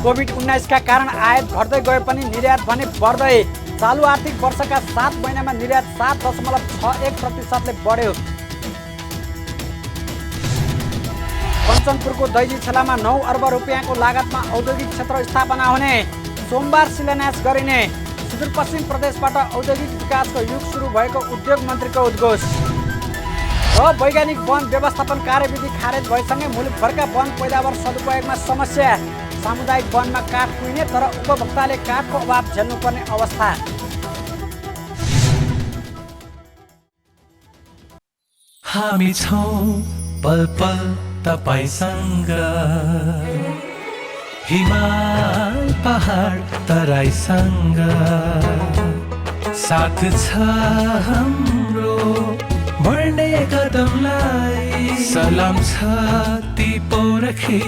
COVID-19 का कारण आयात घट्दै गए पनि निर्यात भने बढ्दै। चालु आर्थिक वर्षका 7 महिनामा निर्यात 7.61% बढ्यो। कञ्चनपुरको दैजी छेलामा 9 अर्ब रुपियाँको लागतमा औद्योगिक क्षेत्र स्थापना हुने। सोमबार शिलान्यास गरिने। सुदूरपश्चिम प्रदेशबाट औद्योगिक विकासको युग सुरु भएको उद्योग मन्त्रीको उद्घोष। र वैज्ञानिक वन व्यवस्थापन कार्यविधि खारेज भएसँगै मुलुकभरका वन पैदावार सदुपयोगमा समस्या। सामुदायिक वनमा काठ कुहिने तर उपभोक्ताले काठको अभाव झेल्नुपर्ने अवस्था। हामी छौं पल पल तपाईसँग, हिमाल पहाड तराईसँग, साथ छ हाम्रो बढ्ने कदमलाई। सलाम छ ती पौरखी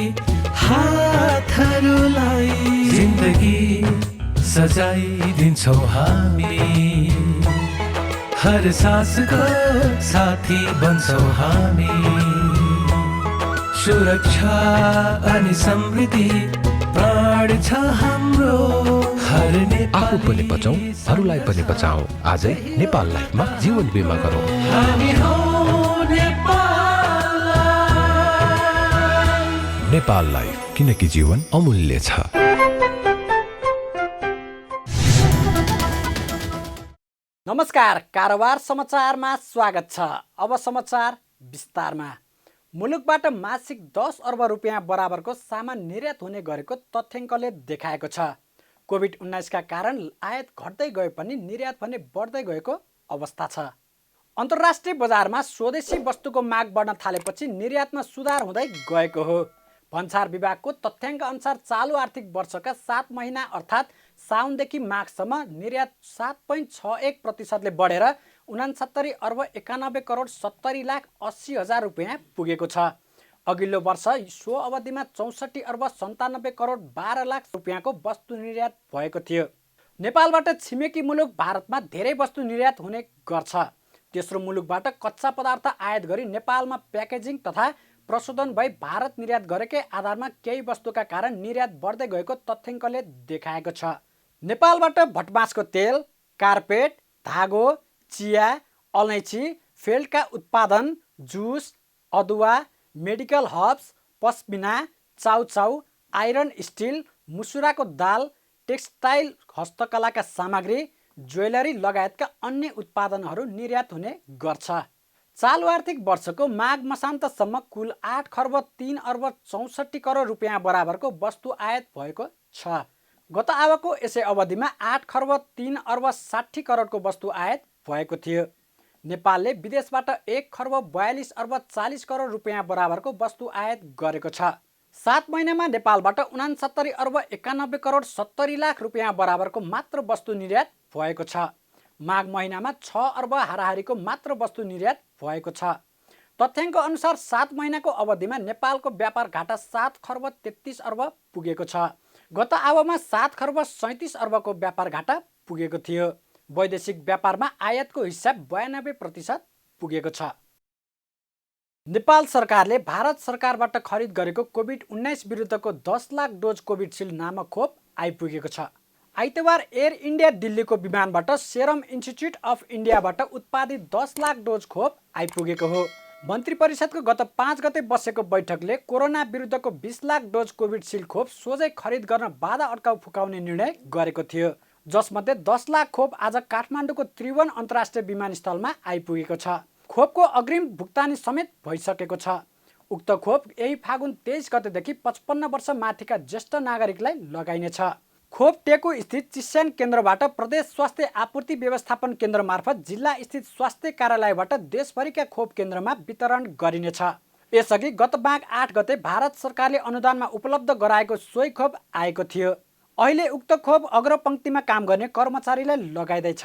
हातहरूलाई, जिन्दगी सजाइदिन्छौँ हामी, हर सासको साथी बन्छौँ हामी। सुरक्षा अनि समृद्धि प्राण छ हाम्रो, हर आफू पनि बचाऊ, अरूलाई पनि बचाऊ। आजै नेपाल लाइफमा जीवन बिमा गरौँ। हामी हौ नेपाल लाइफ। नेपाल लाइफ, किनकि जीवन अमूल्य छ। नमस्कार, कारोबार समाचारमा स्वागत छ। अब समाचार विस्तारमा। मुलुकबाट मासिक 10 अर्ब रुपियाँ बराबरको सामान निर्यात हुने गरेको तथ्याङ्कले देखाएको छ। कोभिड-19 का कारण आयात घट्दै गए पनि निर्यात भने बढ्दै गएको अवस्था छ। अन्तर्राष्ट्रिय बजारमा स्वदेशी वस्तुको माग बढ्न थालेपछि निर्यातमा सुधार हुँदै गएको हो। भन्सार विभागको तथ्याङ्क अनुसार चालु आर्थिक वर्षका 7 महिना अर्थात् साउनदेखि माघसम्म निर्यात 7.61% बढेर 69 अर्ब 91 करोड 70 लाख 80 हजार रुपियाँ पुगेको छ। अघिल्लो वर्ष सो अवधिमा 64 अर्ब 97 करोड 12 लाख रुपियाँको वस्तु निर्यात भएको थियो। नेपालबाट छिमेकी मुलुक भारतमा धेरै वस्तु निर्यात हुने गर्छ। तेस्रो मुलुकबाट कच्चा पदार्थ आयात गरी नेपालमा प्याकेजिङ तथा प्रशोधन भई भारत निर्यात गरेकै आधारमा केही वस्तुका कारण निर्यात बढ्दै गएको तथ्याङ्कले देखाएको छ। नेपालबाट भटमासको तेल, कार्पेट, धागो, चिया, अलैँची, फेल्टका उत्पादन, जुस, अदुवा, मेडिकल हर्ब्स, पस्मिना, चाउचाउ, आइरन स्टिल, मुसुराको दाल, टेक्सटाइल हस्तकलाका सामग्री, ज्वेलरी लगायतका अन्य उत्पादनहरू निर्यात हुने गर्छ। चालु आर्थिक वर्षको माघ मसान्तसम्म कुल 8 खर्ब 3 अर्ब 64 करोड रुपियाँ बराबरको वस्तु आयात भएको छ। गत आवको यसै अवधिमा 8 खर्ब 3 अर्ब 60 करोडको वस्तु आयात भएको थियो। नेपालले विदेशबाट 1 खर्ब 42 अर्ब 40 करोड रुपियाँ बराबरको वस्तु आयात गरेको छ। 7 महिनामा नेपालबाट 69 अर्ब 91 करोड 70 लाख रुपियाँ बराबरको मात्र वस्तु निर्यात भएको छ। माघ महिनामा 6 अर्ब हाराहारीको मात्र वस्तु निर्यात भएको छ। तथ्याङ्क अनुसार 7 महिनाको अवधिमा नेपालको व्यापार घाटा 7 खर्ब 33 अर्ब पुगेको छ। गत आवमा 7 खर्ब 37 अर्बको व्यापार घाटा पुगेको थियो। वैदेशिक व्यापारमा आयातको हिस्सा 92% पुगेको छ। नेपाल सरकारले भारत सरकारबाट खरिद गरेको कोभिड-19 विरुद्धको 10 लाख डोज कोभिडसिल्ड नामक खोप आइपुगेको छ। आइतबार एयर इन्डिया दिल्लीको विमानबाट सेरम इन्स्टिच्युट अफ इन्डियाबाट उत्पादित 10 लाख डोज खोप आइपुगेको हो। मन्त्री परिषदको गत 5 गते बसेको बैठकले कोरोना विरुद्धको 20 लाख डोज कोभिडसिल्ड खोप सोझै खरिद गर्न बाधा अड्काउ फुकाउने निर्णय गरेको थियो, जसमध्ये 10 लाख खोप आज काठमाडौँको त्रिभुवन अन्तर्राष्ट्रिय विमानस्थलमा आइपुगेको छ। खोपको अग्रिम भुक्तानी समेत भइसकेको छ। उक्त खोप यही फागुन 23 गतेदेखि 55 वर्ष माथिका ज्येष्ठ नागरिकलाई लगाइनेछ। खोप टेकु स्थित चिस्यान केन्द्रबाट प्रदेश स्वास्थ्य आपूर्ति व्यवस्थापन केन्द्र मार्फत जिल्ला स्थित स्वास्थ्य कार्यालयबाट देशभरिका खोप केन्द्रमा वितरण गरिनेछ। यसअघि गत माघ 8 गते भारत सरकारले अनुदानमा उपलब्ध गराएको सोही खोप आएको थियो। अहिले उक्त खोप अग्रपङ्क्तिमा काम गर्ने कर्मचारीलाई लगाइँदैछ।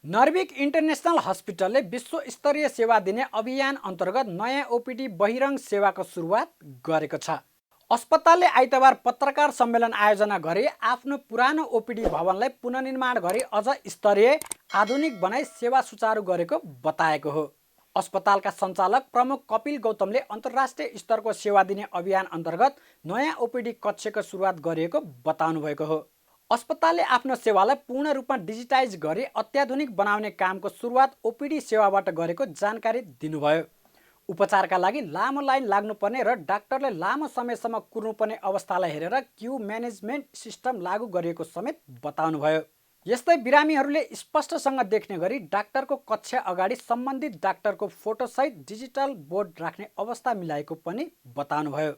नर्भिक इन्टरनेसनल हस्पिटलले विश्वस्तरीय सेवा दिने अभियान अन्तर्गत नयाँ ओपिडी बहिरङ्ग सेवाको सुरुवात गरेको छ। अस्पतालले आइतबार पत्रकार सम्मेलन आयोजना गरी आफ्नो पुरानो ओपिडी भवनलाई पुनर्निर्माण गरी अझ स्तरीय आधुनिक बनाई सेवा सुचारू गरेको बताएको हो। अस्पतालका सञ्चालक प्रमुख कपिल गौतमले अन्तर्राष्ट्रिय स्तरको सेवा दिने अभियान अन्तर्गत नयाँ ओपिडी कक्षको सुरुवात गरिएको बताउनु भएको हो। अस्पतालले आफ्नो सेवालाई पूर्ण रूपमा डिजिटाइज गरी अत्याधुनिक बनाउने कामको सुरुवात ओपिडी सेवाबाट गरेको जानकारी दिनुभयो। उपचारका लागि लामो लाइन लाग्नुपर्ने र डाक्टरले लामो समयसम्म कुर्नुपर्ने अवस्थालाई हेरेर क्यू म्यानेजमेन्ट सिस्टम लागू गरिएको समेत बताउनुभयो। यस्तै बिरामीहरूले स्पष्टसँग देख्ने गरी डाक्टरको कक्ष अगाडि सम्बन्धित डाक्टरको फोटोसहित डिजिटल बोर्ड राख्ने अवस्था मिलाएको पनि बताउनुभयो।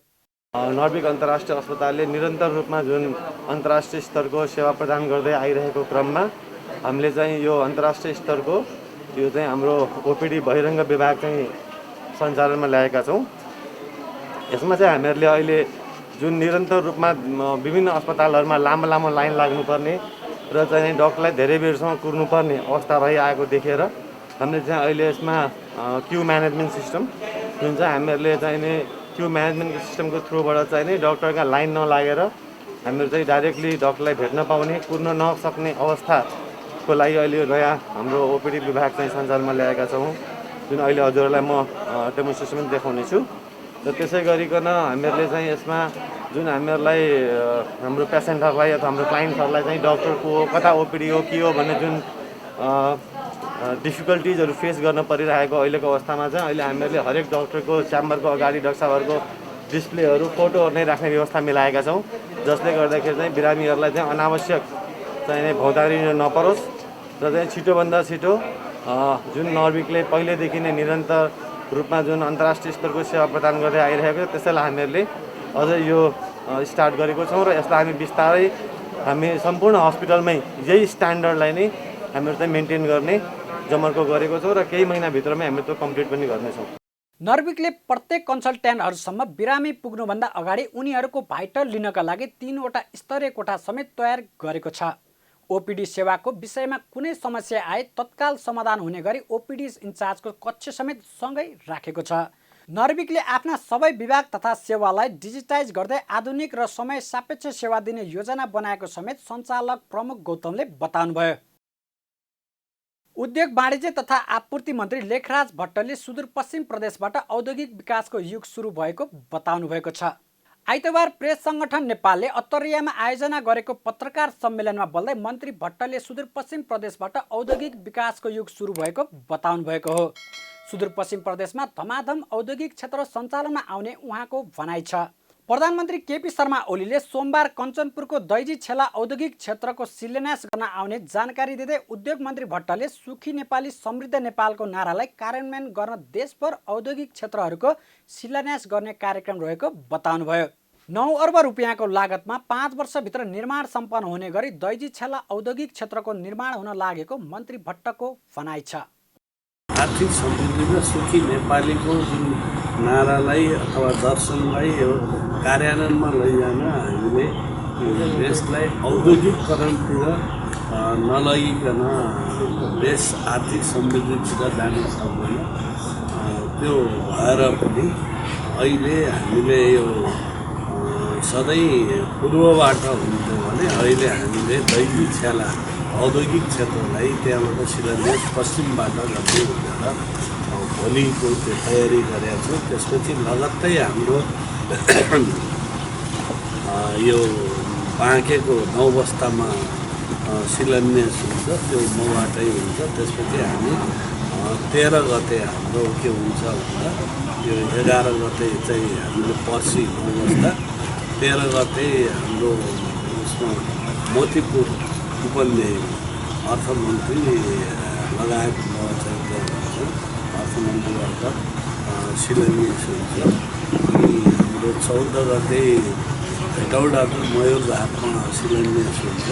नर्विक अन्तर्राष्ट्रिय अस्पतालले निरन्तर रूपमा जुन अन्तर्राष्ट्रिय स्तरको सेवा प्रदान गर्दै आइरहेको क्रममा हामीले चाहिँ यो अन्तर्राष्ट्रिय स्तरको यो चाहिँ हाम्रो ओपिडी बहिरङ्ग विभाग चाहिँ सञ्चालनमा ल्याएका छौँ। यसमा चाहिँ हामीहरूले अहिले जुन निरन्तर रूपमा विभिन्न अस्पतालहरूमा लामो लामो लाइन लाग्नुपर्ने र चाहिँ डक्टरलाई धेरै बेरसम्म कुर्नुपर्ने अवस्था रहिआएको देखेर हामीले चाहिँ अहिले यसमा क्यू म्यानेजमेन्ट सिस्टम जुन चाहिँ हामीहरूले चाहिँ क्यू म्यानेजमेन्ट सिस्टमको थ्रुबाट चाहिँ नि डक्टरका लाइन नलागेर हामीहरू चाहिँ डाइरेक्टली डक्टरलाई भेट्न पाउने कुर्न नसक्ने अवस्थाको लागि अहिले नयाँ हाम्रो ओपिडी विभाग चाहिँ सञ्चालनमा ल्याएका छौँ, जुन अहिले हजुरहरूलाई म डेमोन्स्ट्रेसन पनि देखाउने छु। र त्यसै गरिकन हामीहरूले चाहिँ यसमा जुन हामीहरूलाई हाम्रो पेसेन्टहरूलाई अथवा हाम्रो क्लाइन्ट्सहरूलाई चाहिँ डक्टरको कता ओपिडी हो के हो भन्ने जुन डिफिकल्टिजहरू फेस गर्न परिरहेको अहिलेको अवस्थामा चाहिँ अहिले हामीहरूले हरेक डक्टरको च्याम्बरको अगाडि डाक्टर साहबहरूको डिस्प्लेहरू फोटोहरू नै राख्ने व्यवस्था मिलाएका छौँ, जसले गर्दाखेरि चाहिँ बिरामीहरूलाई चाहिँ अनावश्यक चाहिँ भौँतारिनु नपरोस् र चाहिँ छिटोभन्दा छिटो जुन नर्विकले पहिल्यैदेखि नै निरन्तर रूपमा जुन अन्तर्राष्ट्रिय स्तरको सेवा प्रदान गर्दै आइरहेको छ त्यसैलाई हामीहरूले अझै यो स्टार्ट गरेको छौँ र यसलाई हामी बिस्तारै हामी सम्पूर्ण हस्पिटलमै यही स्ट्यान्डर्डलाई नै हामीहरू चाहिँ मेन्टेन गर्ने जमर्को गरेको छौँ र केही महिनाभित्रमै हामी त्यो कम्प्लिट पनि गर्नेछौँ। नर्विकले प्रत्येक कन्सल्ट्यान्टहरूसम्म बिरामी पुग्नुभन्दा अगाडि उनीहरूको भाइटल लिनका लागि 3वटा स्तरीय कोठा समेत तयार गरेको छ। ओपिडी सेवाको विषयमा कुनै समस्या आए तत्काल समाधान हुने गरी ओपिडी इन्चार्जको कक्ष समेत सँगै राखेको छ। नर्विकले आफ्ना सबै विभाग तथा सेवालाई डिजिटाइज गर्दै आधुनिक र समय सापेक्ष सेवा दिने योजना बनाएको समेत सञ्चालक प्रमुख गौतमले बताउनुभयो। उद्योग वाणिज्य तथा आपूर्ति मन्त्री लेखराज भट्टले सुदूरपश्चिम प्रदेशबाट औद्योगिक विकासको युग सुरु भएको बताउनु भएको छ। आइतबार प्रेस सङ्गठन नेपालले अत्तरियामा आयोजना गरेको पत्रकार सम्मेलनमा बोल्दै मन्त्री भट्टले सुदूरपश्चिम प्रदेशबाट औद्योगिक विकासको युग सुरु भएको बताउनु भएको हो। सुदूरपश्चिम प्रदेशमा धमाधम औद्योगिक क्षेत्र सञ्चालनमा आउने उहाँको भनाइ छ। प्रधानमन्त्री केपी शर्मा ओलीले सोमबार कञ्चनपुरको दैजी छेला औद्योगिक क्षेत्रको शिलान्यास गर्न आउने जानकारी दिँदै उद्योग मन्त्री भट्टले सुखी नेपाली समृद्ध नेपालको नारालाई कार्यान्वयन गर्न देशभर औद्योगिक क्षेत्रहरूको शिलान्यास गर्ने कार्यक्रम रहेको बताउनुभयो। 9 अर्ब रुपियाँको लागतमा 5 वर्षभित्र निर्माण सम्पन्न हुने गरी दैजी छेला औद्योगिक क्षेत्रको निर्माण हुन लागेको मन्त्री भट्टको भनाइ छ। आर्थिक समृद्धि र सुखी नेपालीको जुन नारालाई अथवा दर्शनलाई यो कार्यान्वयनमा लैजान हामीले देशलाई औद्योगिकरणतिर नलगिकन देश आर्थिक समृद्धितिर जान सक्दैन। त्यो भएर पनि अहिले हामीले यो सधैँ पूर्वबाट हुन्थ्यो भने अहिले हामीले दैवी छेला औद्योगिक क्षेत्रलाई त्यहाँबाट शिलान्यास पश्चिमबाट गर्दै हुँदैन भोलिको त्यो तयारी गरेका छौँ। त्यसपछि लगत्तै हाम्रो यो बाँकेको 9 बस्तामा शिलान्यास हुन्छ, त्यो मबाटै हुन्छ। त्यसपछि हामी 13 गते हाम्रो के हुन्छ भन्दा यो 11 गते चाहिँ हामीले पर्सि 9 बस्ता, 13 गते हाम्रो उसमा मोतीपुर उपन्याय अर्थमन्त्री लगायत अर्थमन्त्रीबाट शिलान्यास हुन्छ। अनि हाम्रो 14 गते हेटौडाको मयूरघाटमा शिलान्यास हुन्छ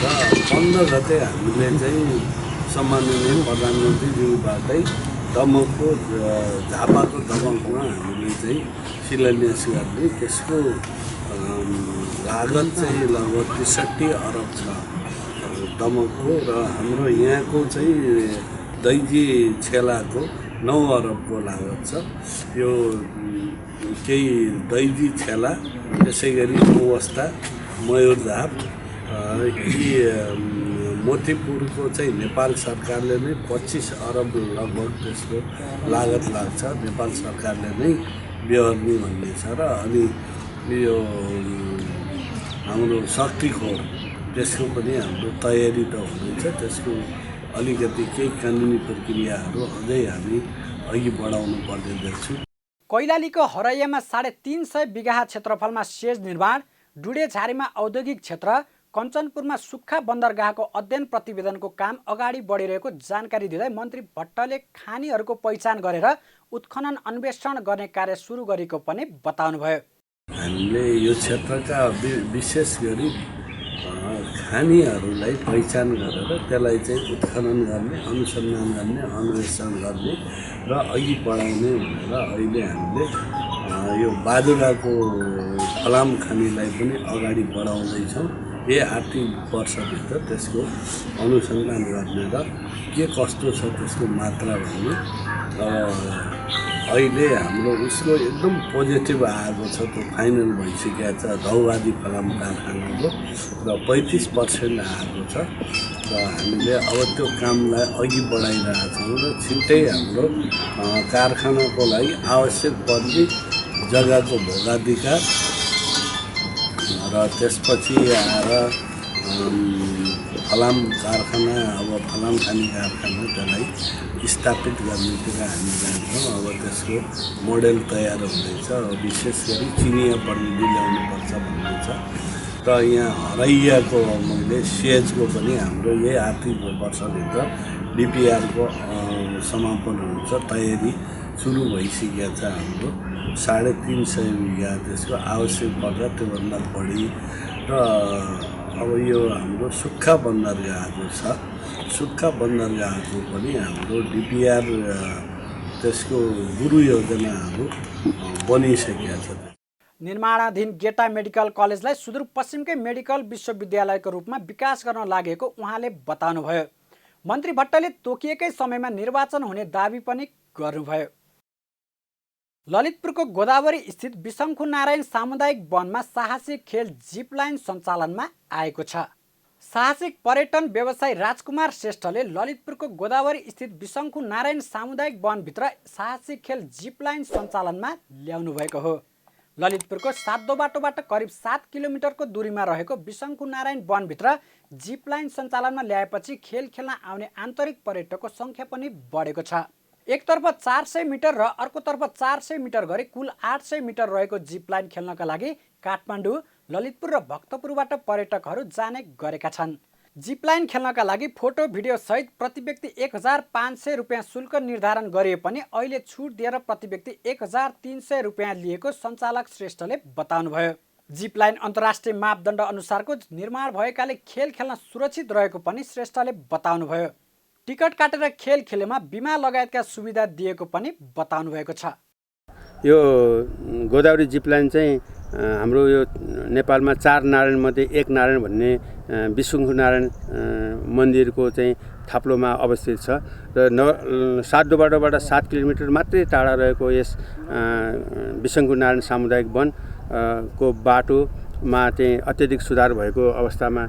र 15 गते हामीले चाहिँ सम्माननीय प्रधानमन्त्रीज्यूबाटै दमकको झापाको दमकमा हामीले चाहिँ शिलान्यास गर्ने। त्यसको लागत चाहिँ लगभग 63 अरब छ दमकको र हाम्रो यहाँको चाहिँ दैजी छेलाको 9 अरबको लागत छ। यो केही दैजी छेला त्यसै गरी 9 बस्ता मयूरझाप यी मोतीपुरको चाहिँ नेपाल सरकारले नै 25 अरब लगभग त्यसको लागत लाग्छ, नेपाल सरकारले नै बेहोर्ने भन्ने छ। र अनि यो हाम्रो शक्तिखोर त्यसको पनि हाम्रो तयारी त हुँदैछ, त्यसको अलिकति केही कानुनी प्रक्रियाहरू अझै हामी अघि बढाउनु पर्ने देख्छौँ। कैलालीको हरैयामा 350 बिघा क्षेत्रफलमा सेज निर्माण, डुडेझारीमा औद्योगिक क्षेत्र, कञ्चनपुरमा सुक्खा बन्दरगाहको अध्ययन प्रतिवेदनको काम अगाडि बढिरहेको जानकारी दिँदै मन्त्री भट्टले खानीहरूको पहिचान गरेर उत्खनन अन्वेषण गर्ने कार्य सुरु गरेको पनि बताउनुभयो। हामीले यो क्षेत्रका विशेष गरी खानीहरूलाई पहिचान गरेर त्यसलाई चाहिँ उत्खनन गर्ने, अनुसन्धान गर्ने, अन्वेषण गर्ने र अघि बढाउने भनेर अहिले हामीले यो बाजुराको फलाम खानीलाई पनि अगाडि बढाउँदैछौँ। यही आर्थिक वर्षभित्र त्यसको अनुसन्धान गर्ने र के कस्तो छ त्यसको मात्रा भन्ने। अहिले हाम्रो उसको एकदम पोजिटिभ आएको छ, त्यो फाइनल भइसकेको छ धौवादी फलाम कारखानाको र 35% आएको छ। र हामीले अब त्यो कामलाई अघि बढाइरहेछौँ र छिट्टै हाम्रो कारखानाको लागि आवश्यक पर्ने जग्गाको भोगाधिकार र त्यसपछि आएर फलाम कारखाना, अब फलाम खानी कारखाना त्यसलाई स्थापित गर्नेतिर हामी जान्छौँ। अब त्यसको मोडेल तयार हुँदैछ, विशेष गरी चिनिया प्रविधि ल्याउनुपर्छ भन्ने छ। र यहाँ हरैयाको मैले सेजको पनि हाम्रो यही आर्थिक वर्षभित्र डिपिआरको समापन हुन्छ, तयारी सुरु भइसकेको छ। हाम्रो 350 बिघा त्यसको आवश्यक पर्दा त्योभन्दा बढी। र अब यो हाम्रो सुक्खा बन्दरगाहको छ, सुक्खा बन्दरगाहको पनि हाम्रो डिपिआर त्यसको गुरु योजनाहरू बनिसकेका छ। निर्माणाधीन गेटा मेडिकल कलेजलाई सुदूरपश्चिमकै मेडिकल विश्वविद्यालयको रूपमा विकास गर्न लागेको उहाँले बताउनुभयो। मन्त्री भट्टले तोकिएकै समयमा निर्वाचन हुने दाबी पनि गर्नुभयो। ललितपुरको गोदावरी स्थित बिशङ्खु नारायण सामुदायिक वनमा साहसिक खेल जिप लाइन सञ्चालनमा आएको छ। साहसिक पर्यटन व्यवसायी राजकुमार श्रेष्ठले ललितपुरको गोदावरी स्थित बिशङ्खु नारायण सामुदायिक वनभित्र साहसिक खेल जिप लाइन सञ्चालनमा ल्याउनु भएको हो। ललितपुरको सातो बाटोबाट करिब 7 किलोमिटरको दूरीमा रहेको बिशङ्खु नारायण वनभित्र जिप लाइन सञ्चालनमा ल्याएपछि खेल खेल्न आउने आन्तरिक पर्यटकको सङ्ख्या पनि बढेको छ। एकतर्फ 400 मिटर र अर्कोतर्फ 400 मिटर गरी कुल 800 मिटर रहेको जिप लाइन खेल्नका लागि काठमाडौँ, ललितपुर र भक्तपुरबाट पर्यटकहरू जाने गरेका छन्। जिप लाइन खेल्नका लागि फोटो भिडियो सहित प्रति व्यक्ति 1500 रुपियाँ शुल्क निर्धारण गरिए पनि अहिले छुट दिएर प्रति व्यक्ति 1300 रुपियाँ लिएको सञ्चालक श्रेष्ठले बताउनुभयो। जिप लाइन अन्तर्राष्ट्रिय मापदण्ड अनुसारको निर्माण भएकाले खेल खेल्न सुरक्षित रहेको पनि श्रेष्ठले बताउनुभयो। टिकट काटेर खेल खेलेमा बिमा लगायतका सुविधा दिएको पनि बताउनु भएको छ। यो गोदावरी जिप लाइन चाहिँ हाम्रो यो नेपालमा 4 नारायण मध्ये एक नारायण भन्ने बिशङ्खु नारायण मन्दिरको चाहिँ थाप्लोमा अवस्थित छ र सातो बाटोबाट 7 किलोमिटर मात्रै टाढा रहेको यस बिशङ्खु नारायण सामुदायिक वन को बाटोमा चाहिँ अत्यधिक सुधार भएको अवस्थामा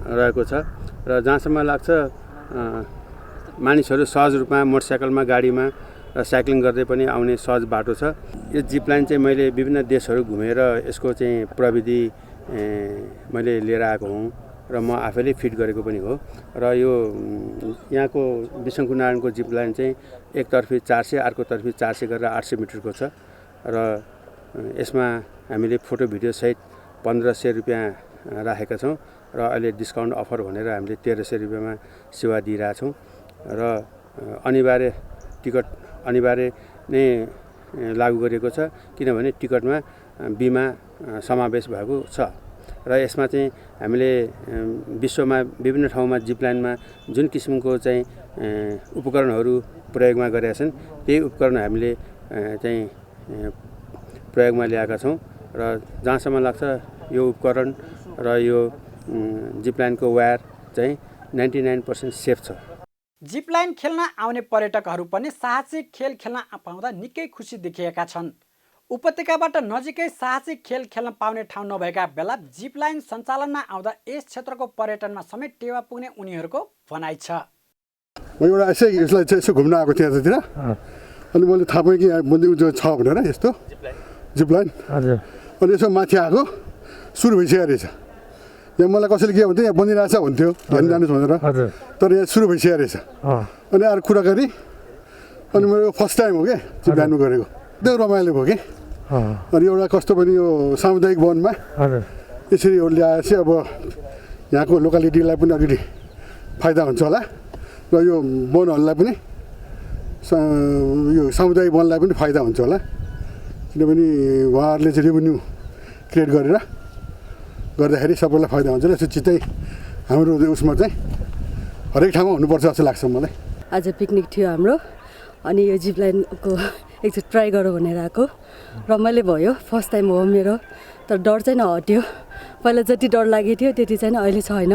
रहेको छ र जहाँसम्म लाग्छ मानिसहरू सहज रूपमा मोटरसाइकलमा, गाडीमा र साइक्लिङ गर्दै पनि आउने सहज बाटो छ। यो जिप लाइन चाहिँ मैले विभिन्न देशहरू घुमेर यसको चाहिँ प्रविधि मैले लिएर आएको हुँ र म आफैले फिट गरेको पनि हो। र यो यहाँको बिशङ्खु नारायणको जिप लाइन चाहिँ एकतर्फी 400, अर्कोतर्फी 400 गरेर 800 मिटरको छ र यसमा हामीले फोटो भिडियो सहित 1500 रुपियाँ राखेका छौँ र अहिले डिस्काउन्ट अफर भनेर हामीले 1300 रुपियाँमा सेवा दिइरहेछौँ र अनिवार्य टिकट अनिवार्य नै लागू गरिएको छ, किनभने टिकटमा बिमा समावेश भएको छ र यसमा चाहिँ हामीले विश्वमा विभिन्न ठाउँमा जिप लाइनमा जुन किसिमको चाहिँ उपकरणहरू प्रयोगमा गरेका छन् त्यही उपकरण हामीले चाहिँ प्रयोगमा ल्याएका छौँ र जहाँसम्म लाग्छ यो उपकरण र यो जिप लाइनको वायर चाहिँ 99% सेफ छ। जिप लाइन खेल्न आउने पर्यटकहरू पनि साहसिक खेल खेल्न पाउँदा निकै खुसी देखिएका छन्। उपत्यकाबाट नजिकै साहसिक खेल खेल्न पाउने ठाउँ नभएका बेला जिप लाइन सञ्चालनमा आउँदा यस क्षेत्रको पर्यटनमा समेत टेवा पुग्ने उनीहरूको भनाइ छ। म एउटा यसलाई चाहिँ यसो घुम्न आएको थिएँ यतातिर, अनि मैले थाहा पाएँ कि मन्दिर जो छ भनेर यस्तो जिप लाइन। हजुर। अनि यसो माथि आएको सुरु भइसकेको रहेछ। यहाँ मलाई कसैले के भन्थ्यो यहाँ बनिरहेछ भन्थ्यो, हेर्नु जानुहोस् भनेर, तर यहाँ सुरु भइसकेको रहेछ। अनि अरू कुरा गरी अनि मेरो फर्स्ट टाइम हो क्या जिप लाइनमा गरेको, एकदम रमाइलो भयो कि। अनि एउटा कस्तो पनि यो सामुदायिक वनमा यसरी ल्याएपछि अब यहाँको लोकालिटीलाई पनि अलिकति फाइदा हुन्छ होला र यो वनहरूलाई पनि यो सामुदायिक वनलाई पनि फाइदा हुन्छ होला, किनभने उहाँहरूले चाहिँ रेभेन्यू क्रिएट गरेर गर्दाखेरि सबैलाई फाइदा हुन्छ। र यसो चिज चाहिँ हाम्रो उसमा चाहिँ हरेक ठाउँमा हुनुपर्छ जस्तो लाग्छ मलाई। आज पिकनिक थियो हाम्रो, अनि यो जिप लाइनको एकचोटि ट्राई गरौँ भनेर आएको, रमाइलो भयो। फर्स्ट टाइम हो मेरो, तर डर चाहिँ नहट्यो। पहिला जति डर लागेको थियो त्यति चाहिँ अहिले छैन।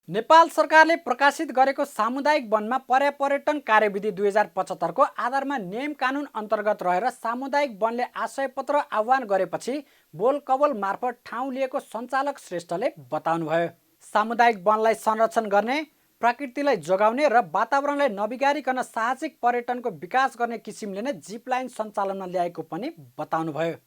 नेपाल सरकारले प्रकाशित गरेको सामुदायिक वनमा पर्यापर्यटन कार्यविधि 2075 को आधारमा नियम कानुन अन्तर्गत रहेर सामुदायिक वनले आशयपत्र आह्वान गरेपछि बोल कबोल मार्फत ठाउँ लिएको सञ्चालक श्रेष्ठले बताउनुभयो। सामुदायिक वनलाई संरक्षण गर्ने, प्रकृतिलाई जोगाउने र वातावरणलाई नबिगारिकन साहसिक पर्यटनको विकास गर्ने किसिमले नै जिप लाइन सञ्चालनमा ल्याएको पनि बताउनुभयो।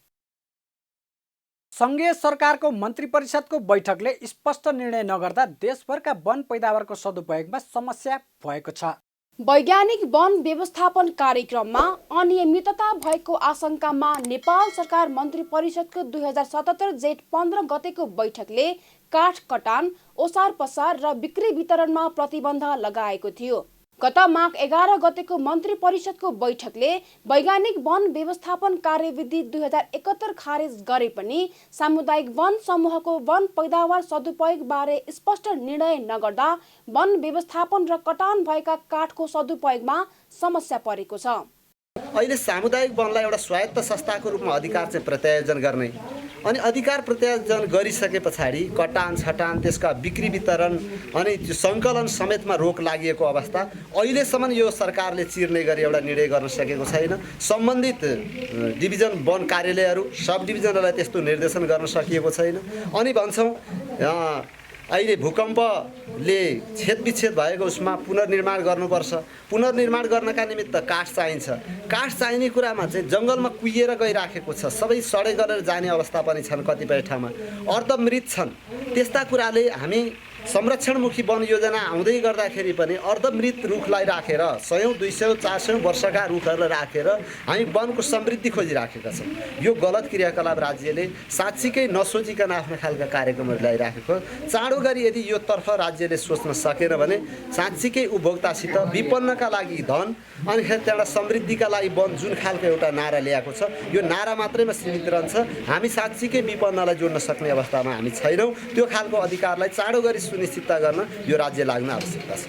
सङ्घीय सरकारको मन्त्री परिषदको बैठकले स्पष्ट निर्णय नगर्दा देशभरका वन पैदावारको सदुपयोगमा समस्या भएको छ। वैज्ञानिक वन व्यवस्थापन कार्यक्रममा अनियमितता भएको आशंकामा नेपाल सरकार मन्त्री परिषदको 2077 जेठ 15 गतेको बैठकले काठ कटान, ओसार पसार र बिक्री वितरणमा प्रतिबन्ध लगाएको थियो। गत माघ 11 गतेको मन्त्री परिषदको बैठकले वैज्ञानिक वन व्यवस्थापन कार्यविधि 2071 खारेज गरे पनि सामुदायिक वन समूहको वन पैदावार सदुपयोग बारे स्पष्ट निर्णय नगर्दा वन व्यवस्थापन र कटान भएका काठको सदुपयोगमा समस्या परेको छ। अहिले सामुदायिक वनलाई एउटा स्वायत्त संस्थाको रूपमा अधिकार चाहिँ प्रत्यायोजन गर्ने, अनि अधिकार प्रत्यायोजन गरिसके पछाडि कटान छटान, त्यसका बिक्री वितरण अनि त्यो सङ्कलन समेतमा रोक लागि अवस्था अहिलेसम्म यो सरकारले चिर्ने गरी एउटा निर्णय गर्न सकेको छैन। सम्बन्धित डिभिजन वन कार्यालयहरू सब डिभिजनहरूलाई त्यस्तो निर्देशन गर्न सकिएको छैन। अनि भन्छौँ अहिले भूकम्पले छेदविच्छेद भएको उसमा पुनर्निर्माण गर्नुपर्छ। पुनर्निर्माण गर्नका निमित्त काठ चाहिन्छ। काठ चाहिने कुरामा चाहिँ जङ्गलमा कुहिएर गइराखेको छ, सबै सडे गरेर जाने अवस्था पनि छन्, कतिपय ठाउँमा अर्धमृत छन्। त्यस्ता कुराले हामी संरक्षणमुखी वन योजना आउँदै गर्दाखेरि पनि अर्धमृत रुखलाई राखेर 100, 200, 400 वर्षका रुखहरूलाई राखेर हामी वनको समृद्धि खोजिराखेका छौँ। यो गलत क्रियाकलाप राज्यले साँच्चीकै नसोचिकन आफ्नो खालका कार्यक्रमहरू ल्याइराखेको। चाँडो गरी यदि यो तर्फ राज्यले सोच्न सकेन भने साँच्चीकै उपभोक्तासित विपन्नका लागि धन अनि त्यहाँबाट समृद्धिका लागि वन जुन खालको एउटा नारा ल्याएको छ, यो नारा मात्रैमा सीमित रहन्छ। हामी साँच्चीकै विपन्नलाई जोड्न सक्ने अवस्थामा हामी छैनौँ। त्यो खालको अधिकारलाई चाँडो गरी सुनिश्चितता गर्न यो राज्य लाग्न आवश्यकता छ।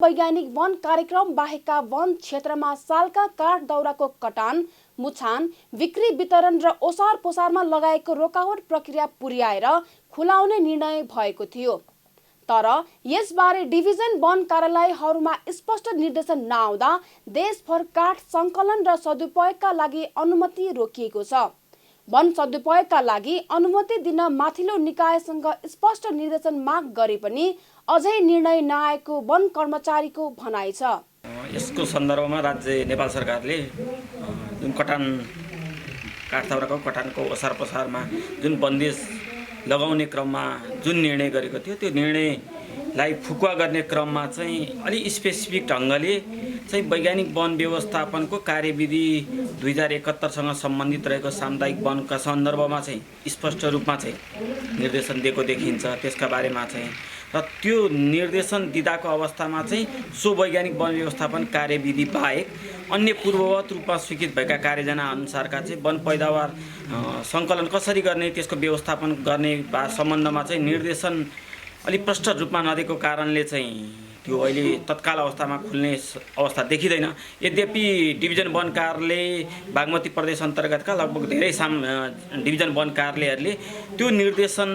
वैज्ञानिक वन कार्यक्रम बाहेकका वन क्षेत्रमा सालका काठ दाउराको कटान, मुछान, बिक्री वितरण र ओसार पोसारमा लगाएको रोकावट प्रक्रिया पुर्याएर खुलाउने निर्णय भएको थियो। तर यसबारे डिभिजन वन कार्यालयहरूमा स्पष्ट निर्देशन नआउँदा देशभर काठ सङ्कलन र सदुपयोगका लागि अनुमति रोकिएको छ। वन सदुपयोगका लागि अनुमति दिन माथिल्लो निकायसँग स्पष्ट निर्देशन माग गरे पनि अझै निर्णय नआएको वन कर्मचारीको भनाइ छ। यसको सन्दर्भमा राज्य नेपाल सरकारले जुन कटान काठदाउराको कटानको ओसार पसारमा जुन बन्देज लगाउने क्रममा जुन निर्णय गरेको थियो, त्यो निर्णयलाई फुकुवा गर्ने क्रममा चाहिँ अलि स्पेसिफिक ढङ्गले चाहिँ वैज्ञानिक वन व्यवस्थापनको कार्यविधि 2071सँग सम्बन्धित रहेको सामुदायिक वनका सन्दर्भमा चाहिँ स्पष्ट रूपमा चाहिँ निर्देशन दिएको देखिन्छ। त्यसका बारेमा चाहिँ र त्यो निर्देशन दिँदाको अवस्थामा चाहिँ सो वैज्ञानिक वन व्यवस्थापन कार्यविधि बाहेक अन्य पूर्ववत रूपमा स्वीकृत भएका कार्ययोजना अनुसारका चाहिँ वन पैदावार सङ्कलन कसरी गर्ने, त्यसको व्यवस्थापन गर्ने सम्बन्धमा चाहिँ निर्देशन अलिक प्रष्ट रूपमा नदिएको कारणले चाहिँ त्यो अहिले तत्काल अवस्थामा खुल्ने अवस्था देखिँदैन। यद्यपि डिभिजन वन कार्यालय बागमती प्रदेश अन्तर्गतका लगभग धेरै डिभिजन वन कार्यालयहरूले त्यो निर्देशन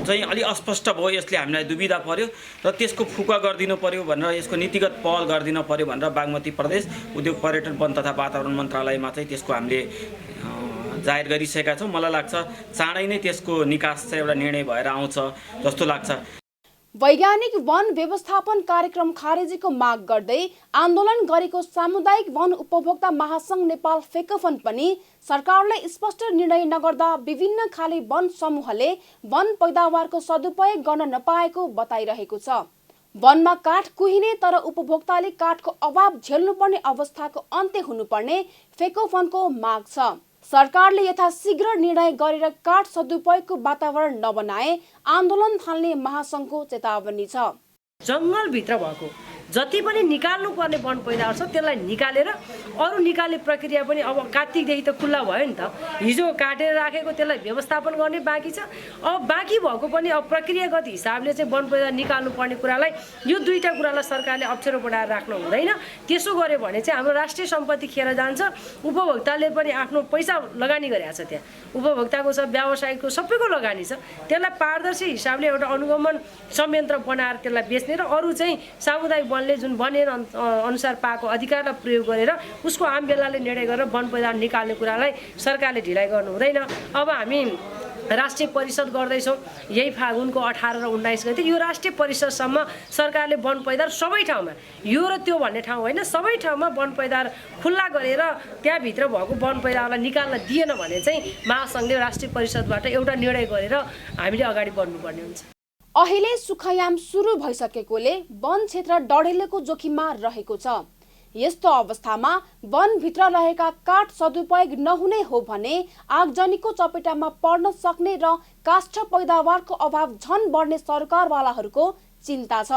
चाहिँ अलि अस्पष्ट भयो, यसले हामीलाई दुविधा पर्यो र त्यसको फुकुवा गरिदिनु पर्यो भनेर, यसको नीतिगत पहल गरिदिनु पर्यो भनेर बागमती प्रदेश उद्योग पर्यटन वन तथा वातावरण मन्त्रालयमा चाहिँ त्यसको हामीले जाहेर गरिसकेका छौँ। मलाई लाग्छ चाँडै नै त्यसको निकास चाहिँ एउटा निर्णय भएर आउँछ जस्तो लाग्छ। वैज्ञानिक वन व्यवस्थापन कार्यक्रम खारेजीको माग गर्दै आन्दोलन गरेको सामुदायिक वन उपभोक्ता महासंघ नेपाल फेकोफन पनि सरकारले स्पष्ट निर्णय नगर्दा विभिन्न खाले वन समूहले वन पैदावारको सदुपयोग गर्न नपाएको बताइरहेको छ। वनमा काठ कुहिने तर उपभोक्ताले काठको अभाव झेल्नुपर्ने अवस्थाको अन्त्य हुनुपर्ने फेकोफनको माग छ। सरकारले यथाशीघ्र निर्णय गरेर काठ सदुपयोगको वातावरण नबनाए आन्दोलन थाल्ने महासंघको चेतावनी छ। जङ्गलभित्र भएको जति पनि निकाल्नु पर्ने वन पैदावार छ त्यसलाई निकालेर अरू निकाल्ने प्रक्रिया पनि अब कार्तिकदेखि त खुल्ला भयो नि त। हिजो काटेर राखेको त्यसलाई व्यवस्थापन गर्ने बाँकी छ। अब बाँकी भएको पनि अब प्रक्रियागत हिसाबले चाहिँ वन पैदावार निकाल्नु पर्ने कुरालाई यो दुईटा कुरालाई सरकारले अप्ठ्यारो बनाएर राख्नु हुँदैन। त्यसो गर्यो भने चाहिँ हाम्रो राष्ट्रिय सम्पत्ति खेर जान्छ। उपभोक्ताले पनि आफ्नो पैसा लगानी गरेको छ, त्यहाँ उपभोक्ताको छ, व्यावसायिकको सबैको लगानी छ। त्यसलाई पारदर्शी हिसाबले एउटा अनुगमन संयन्त्र बनाएर त्यसलाई बेच्ने र अरू चाहिँ सामुदायिक वनले जुन वनले अनुसार पाएको अधिकारलाई प्रयोग गरेर उसको आम बेलाले निर्णय गरेर वन पैदावार निकाल्ने कुरालाई सरकारले ढिलाइ गर्नु हुँदैन। अब हामी राष्ट्रिय परिषद गर्दैछौँ यही फागुनको 18 र 19 गते। यो राष्ट्रिय परिषदसम्म सरकारले वन पैदावार सबै ठाउँमा, यो र त्यो भन्ने ठाउँ होइन, सबै ठाउँमा वन पैदावार खुल्ला गरेर त्यहाँभित्र भएको वन पैदावारलाई निकाल्न दिएन भने चाहिँ महासङ्घले राष्ट्रिय परिषदबाट एउटा निर्णय गरेर हामीले अगाडि बढ्नुपर्ने हुन्छ। अहिले सुखयाम सुरु भइसकेकोले वन क्षेत्र डढेलोको जोखिममा रहेको छ। यस्तो अवस्थामा वनभित्र रहेका काठ सदुपयोग नहुने हो भने आगजनीको चपेटामा पर्न सक्ने र काष्ठ पैदावारको अभाव झन बढ्ने सरकारवालाहरूको चिन्ता छ।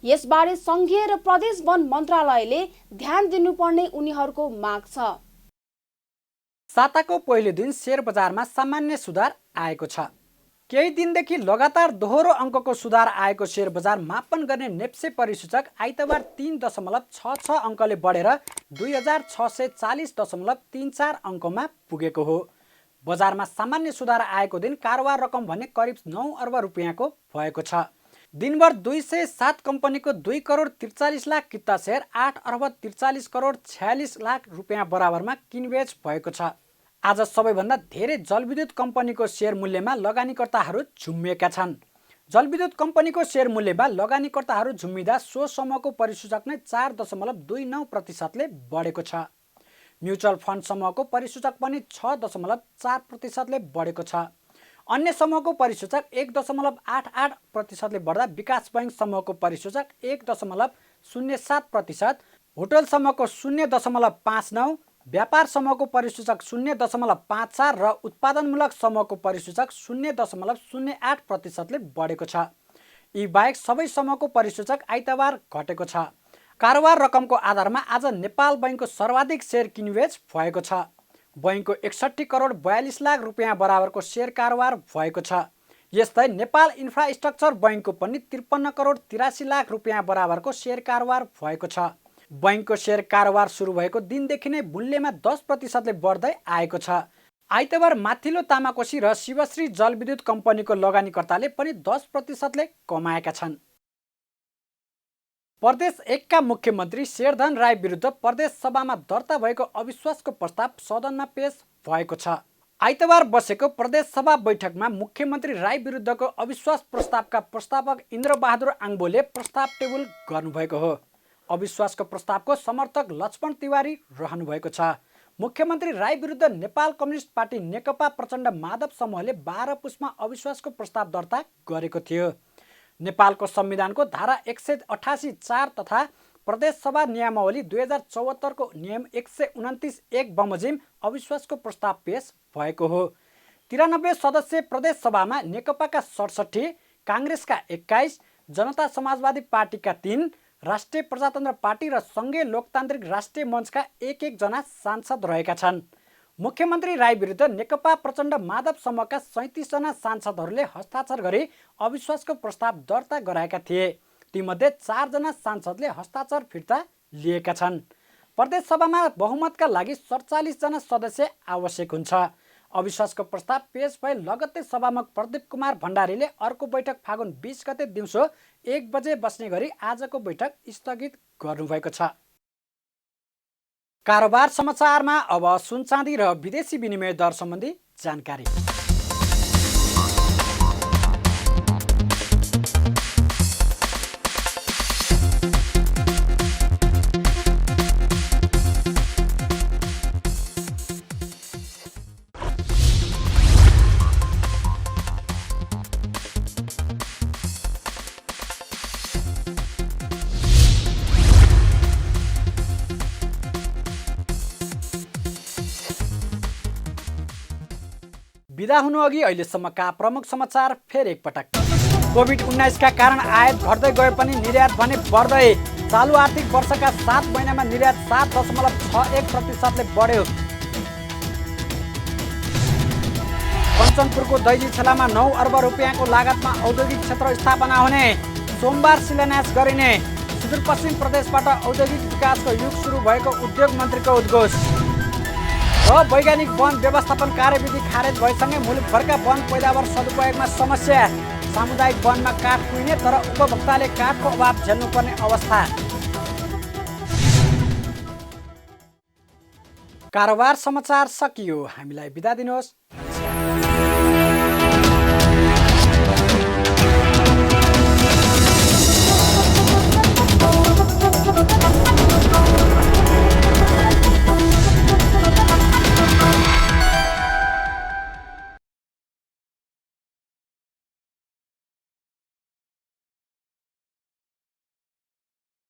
यसबारे संघीय र प्रदेश वन मन्त्रालयले ध्यान दिनुपर्ने उनीहरूको माग छ। साताको पहिलो दिन शेयर बजारमा सामान्य सुधार आएको छ। केही दिनदेखि लगातार दोहोरो अङ्कको सुधार आएको शेयर बजार मापन गर्ने नेप्से परिसूचक आइतबार 3.66 अङ्कले बढेर 2640.34 अङ्कमा पुगेको हो। बजारमा सामान्य सुधार आएको दिन कारोबार रकम भने करिब 9 अर्ब रुपियाँको भएको छ। दिनभर 207 कम्पनीको 2 करोड 43 लाख किता शेयर 8 अर्ब 43 करोड 46 लाख रुपियाँ बराबरमा किनबेच भएको छ। आज सबैभन्दा धेरै जलविद्युत कम्पनीको शेयर मूल्यमा लगानीकर्ताहरू झुम्मिएका छन्। जलविद्युत कम्पनीको शेयर मूल्यमा लगानीकर्ताहरू झुम्मिँदा सो समूहको परिसूचक नै 4.29%ले बढेको छ। म्युचुअल फन्ड समूहको परिसूचक पनि 6.4%ले बढेको छ। अन्य समूहको परिसूचक 1.88%ले बढ्दा विकास बैंक समूहको परिसूचक 1.07%, होटल समूहको 0.59%, व्यापार समूहको परिसूचक 0.54 र उत्पादनमूलक समूहको परिसूचक 0.08%ले बढेको छ। यी बाहेक सबै समूहको परिसूचक आइतबार घटेको छ। कारोबार रकमको आधारमा आज नेपाल बैंकको सर्वाधिक शेयर किनबेच भएको छ। बैंकको 61 करोड 42 लाख रुपियाँ बराबरको शेयर कारोबार भएको छ। यस्तै नेपाल इन्फ्रास्ट्रक्चर बैंकको पनि 53 करोड 83 लाख रुपियाँ बराबरको शेयर कारोबार भएको छ। बैंकको शेयर कारोबार सुरु भएको दिनदेखि नै मूल्यमा 10%ले बढ्दै आएको छ। आइतबार माथिल्लो तामाकोशी र शिवश्री जलविद्युत कम्पनीको लगानीकर्ताले पनि 10%ले कमाएका छन्। प्रदेश 1 का मुख्यमन्त्री शेरधन राय विरुद्ध प्रदेश सभामा दर्ता भएको अविश्वासको प्रस्ताव सदनमा पेश भएको छ। आइतबार बसेको प्रदेश सभा बैठकमा मुख्यमन्त्री राय विरुद्धको अविश्वास प्रस्तावका प्रस्तावक इन्द्रबहादुर आङ्बोले प्रस्ताव टेबल गर्नुभएको हो। अविश्वासको प्रस्तावको समर्थक लक्ष्मण तिवारी रहनु भएको छ। मुख्यमन्त्री राय विरुद्ध नेपाल कम्युनिस्ट पार्टी नेकपा प्रचण्ड माधव समूहले 12 पुसमा अविश्वासको प्रस्ताव दर्ता गरेको थियो। नेपालको संविधानको धारा 188(4) तथा प्रदेश सभा नियमावली 2074 को नियम 129(1) बमोजिम अविश्वासको प्रस्ताव पेश भएको हो। 93 सदस्य प्रदेश सभामा नेकपाका 67, काङ्ग्रेसका 21, जनता समाजवादी पार्टीका 3, राष्ट्रिय प्रजातन्त्र पार्टी र सङ्घीय लोकतान्त्रिक राष्ट्रिय मञ्चका 1-1 जना सांसद रहेका छन्। मुख्यमन्त्री राय विरुद्ध नेकपा प्रचण्ड माधव समूहका 37 जना सांसदहरूले हस्ताक्षर गरी अविश्वासको प्रस्ताव दर्ता गराएका थिए। तीमध्ये 4 जना सांसदले हस्ताक्षर फिर्ता लिएका छन्। प्रदेश सभामा बहुमतका लागि 47 जना सदस्य आवश्यक हुन्छ। अविश्वासको प्रस्ताव पेश भए लगत्तै सभामुख प्रदीप कुमार भण्डारीले अर्को बैठक फागुन 20 गते दिउँसो 1 बजे बस्ने गरी आजको बैठक स्थगित गर्नुभएको छ। कारोबार समाचारमा अब सुन चाँदी र विदेशी विनिमय दर सम्बन्धी जानकारी। बिदा हुनुअघि अहिलेसम्मका प्रमुख समाचार फेरि एकपटक। कोभिड-19 का कारण आयात घट्दै गए पनि निर्यात भने बढ्दै। चालु आर्थिक वर्षका 7 महिनामा निर्यात 7.61% बढ्यो। कञ्चनपुरको दैजी छेलामा 9 अर्ब रुपियाँको लागतमा औद्योगिक क्षेत्र स्थापना हुने। सोमबार शिलान्यास गरिने। सुदूरपश्चिम प्रदेशबाट औद्योगिक विकासको युग सुरु भएको उद्योग मन्त्रीको उद्घोष। वैज्ञानिक वन व्यवस्थापन कार्यविधि खारेज भएसँगै मुलुकभरका वन पैदावार सदुपयोगमा समस्या। सामुदायिक वनमा काठ कुहिने तर उपभोक्ताले काठको अभाव झेल्नुपर्ने अवस्था। कारोबार समाचार सकियो। हामीलाई बिदा दिनुहोस्।